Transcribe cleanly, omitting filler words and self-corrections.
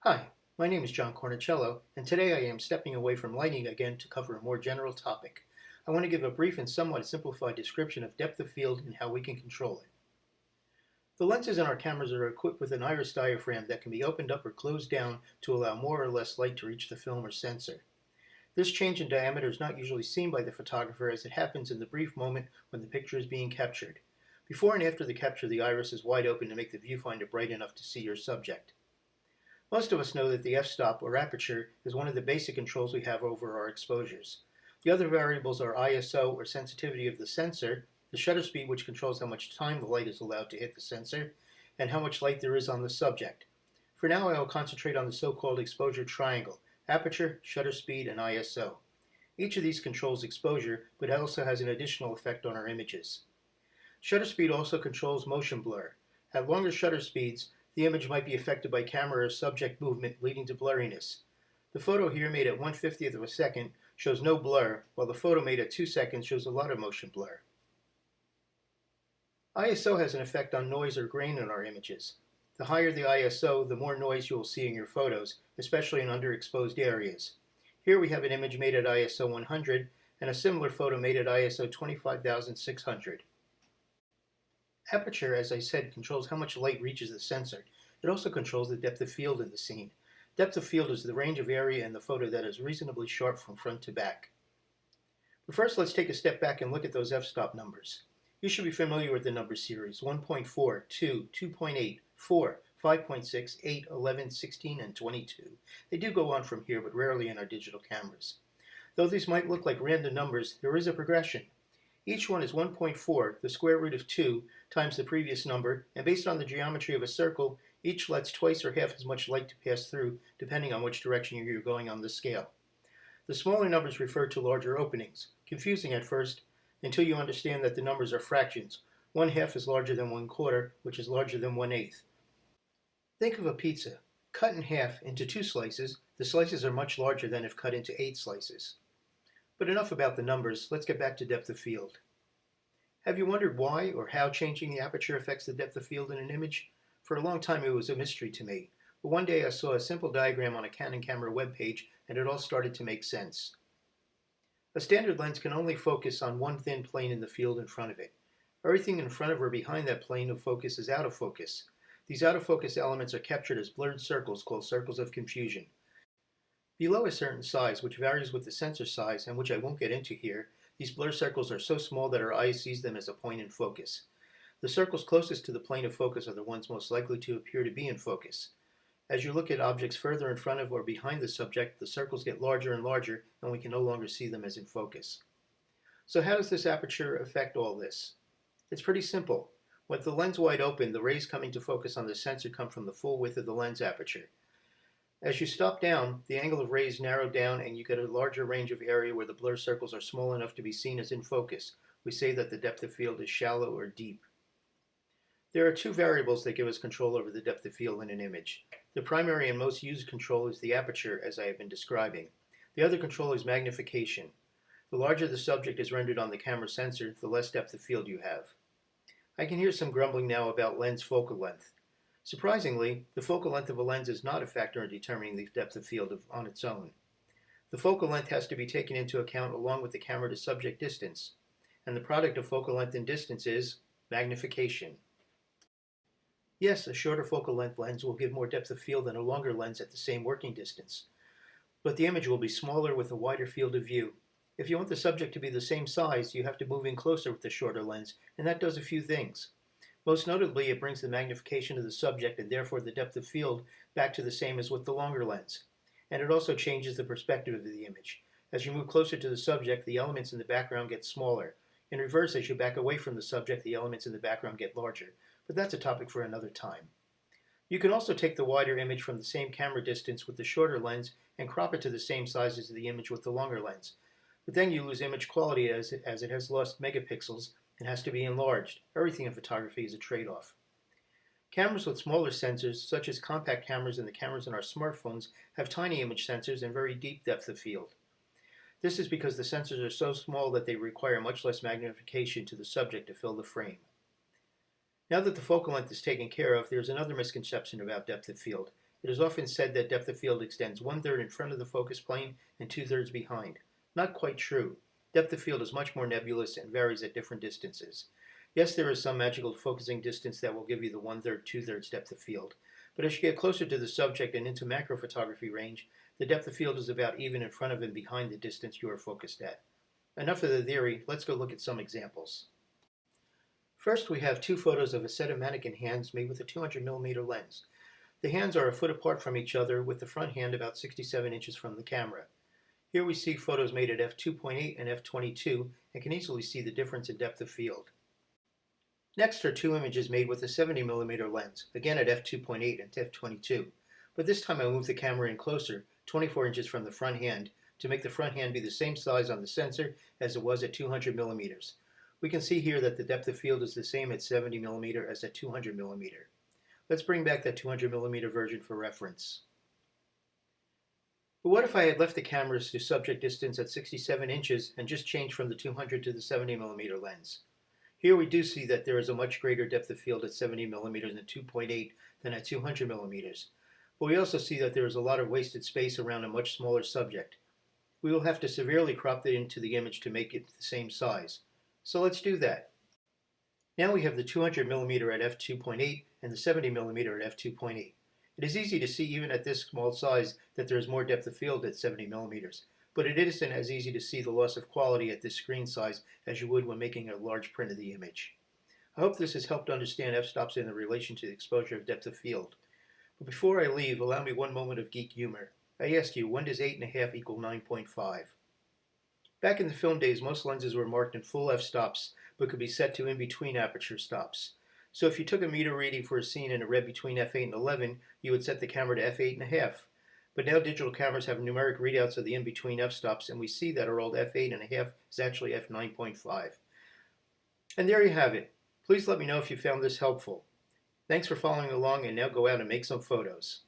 Hi, my name is John Cornicello, and today I am stepping away from lighting again to cover a more general topic. I want to give a brief and somewhat simplified description of depth of field and how we can control it. The lenses in our cameras are equipped with an iris diaphragm that can be opened up or closed down to allow more or less light to reach the film or sensor. This change in diameter is not usually seen by the photographer as it happens in the brief moment when the picture is being captured. Before and after the capture, the iris is wide open to make the viewfinder bright enough to see your subject. Most of us know that the f-stop, or aperture, is one of the basic controls we have over our exposures. The other variables are ISO, or sensitivity of the sensor, the shutter speed, which controls how much time the light is allowed to hit the sensor, and how much light there is on the subject. For now, I will concentrate on the so-called exposure triangle: aperture, shutter speed, and ISO. Each of these controls exposure, but also has an additional effect on our images. Shutter speed also controls motion blur. At longer shutter speeds, the image might be affected by camera or subject movement, leading to blurriness. The photo here, made at 1/50th of a second, shows no blur, while the photo made at 2 seconds shows a lot of motion blur. ISO has an effect on noise or grain in our images. The higher the ISO, the more noise you will see in your photos, especially in underexposed areas. Here we have an image made at ISO 100 and a similar photo made at ISO 25,600. Aperture, as I said, controls how much light reaches the sensor. It also controls the depth of field in the scene. Depth of field is the range of area in the photo that is reasonably sharp from front to back. But first, let's take a step back and look at those f-stop numbers. You should be familiar with the number series: 1.4, 2, 2.8, 4, 5.6, 8, 11, 16, and 22. They do go on from here, but rarely in our digital cameras. Though these might look like random numbers, there is a progression. Each one is 1.4, the square root of 2, times the previous number, and based on the geometry of a circle, each lets twice or half as much light to pass through, depending on which direction you're going on the scale. The smaller numbers refer to larger openings, confusing at first, until you understand that the numbers are fractions. 1/2 is larger than 1/4, which is larger than 1/8. Think of a pizza. Cut in half into 2 slices, the slices are much larger than if cut into 8 slices. But enough about the numbers, let's get back to depth of field. Have you wondered why or how changing the aperture affects the depth of field in an image? For a long time it was a mystery to me, but one day I saw a simple diagram on a Canon camera webpage and it all started to make sense. A standard lens can only focus on one thin plane in the field in front of it. Everything in front of or behind that plane of focus is out of focus. These out of focus elements are captured as blurred circles called circles of confusion. Below a certain size, which varies with the sensor size and which I won't get into here, these blur circles are so small that our eye sees them as a point in focus. The circles closest to the plane of focus are the ones most likely to appear to be in focus. As you look at objects further in front of or behind the subject, the circles get larger and larger and we can no longer see them as in focus. So how does this aperture affect all this? It's pretty simple. With the lens wide open, the rays coming to focus on the sensor come from the full width of the lens aperture. As you stop down, the angle of rays narrow down and you get a larger range of area where the blur circles are small enough to be seen as in focus. We say that the depth of field is shallow or deep. There are 2 variables that give us control over the depth of field in an image. The primary and most used control is the aperture, as I have been describing. The other control is magnification. The larger the subject is rendered on the camera sensor, the less depth of field you have. I can hear some grumbling now about lens focal length. Surprisingly, the focal length of a lens is not a factor in determining the depth of field on its own. The focal length has to be taken into account along with the camera to subject distance, and the product of focal length and distance is magnification. Yes, a shorter focal length lens will give more depth of field than a longer lens at the same working distance, but the image will be smaller with a wider field of view. If you want the subject to be the same size, you have to move in closer with the shorter lens, and that does a few things. Most notably, it brings the magnification of the subject and therefore the depth of field back to the same as with the longer lens. And it also changes the perspective of the image. As you move closer to the subject, the elements in the background get smaller. In reverse, as you back away from the subject, the elements in the background get larger. But that's a topic for another time. You can also take the wider image from the same camera distance with the shorter lens and crop it to the same size as the image with the longer lens. But then you lose image quality as it has lost megapixels and has to be enlarged. Everything in photography is a trade-off. Cameras with smaller sensors, such as compact cameras and the cameras in our smartphones, have tiny image sensors and very deep depth of field. This is because the sensors are so small that they require much less magnification to the subject to fill the frame. Now that the focal length is taken care of, there's another misconception about depth of field. It is often said that depth of field extends 1/3 in front of the focus plane and 2/3 behind. Not quite true. Depth of field is much more nebulous and varies at different distances. Yes, there is some magical focusing distance that will give you the 1/3, 2/3 depth of field. But as you get closer to the subject and into macro photography range, the depth of field is about even in front of and behind the distance you are focused at. Enough of the theory, let's go look at some examples. First, we have two photos of a set of mannequin hands made with a 200mm lens. The hands are a foot apart from each other, with the front hand about 67 inches from the camera. Here we see photos made at f2.8 and f22 and can easily see the difference in depth of field. Next are two images made with a 70mm lens, again at f2.8 and f22, but this time I moved the camera in closer, 24 inches from the front hand, to make the front hand be the same size on the sensor as it was at 200mm. We can see here that the depth of field is the same at 70mm as at 200mm. Let's bring back that 200mm version for reference. But what if I had left the cameras to subject distance at 67 inches and just changed from the 200 to the 70mm lens? Here we do see that there is a much greater depth of field at 70mm and 2.8 than at 200mm. But we also see that there is a lot of wasted space around a much smaller subject. We will have to severely crop it into the image to make it the same size. So let's do that. Now we have the 200mm at f2.8 and the 70mm at f2.8. It is easy to see even at this small size that there is more depth of field at 70mm, but it isn't as easy to see the loss of quality at this screen size as you would when making a large print of the image. I hope this has helped understand f-stops in relation to the exposure of depth of field. But before I leave, allow me one moment of geek humor. I asked you, when does 8.5 equal 9.5? Back in the film days, most lenses were marked in full f-stops, but could be set to in-between aperture stops. So if you took a meter reading for a scene and it read between f8 and 11, you would set the camera to f8.5. But now digital cameras have numeric readouts of the in-between f-stops, and we see that our old f8.5 is actually f9.5. And there you have it. Please let me know if you found this helpful. Thanks for following along, and now go out and make some photos.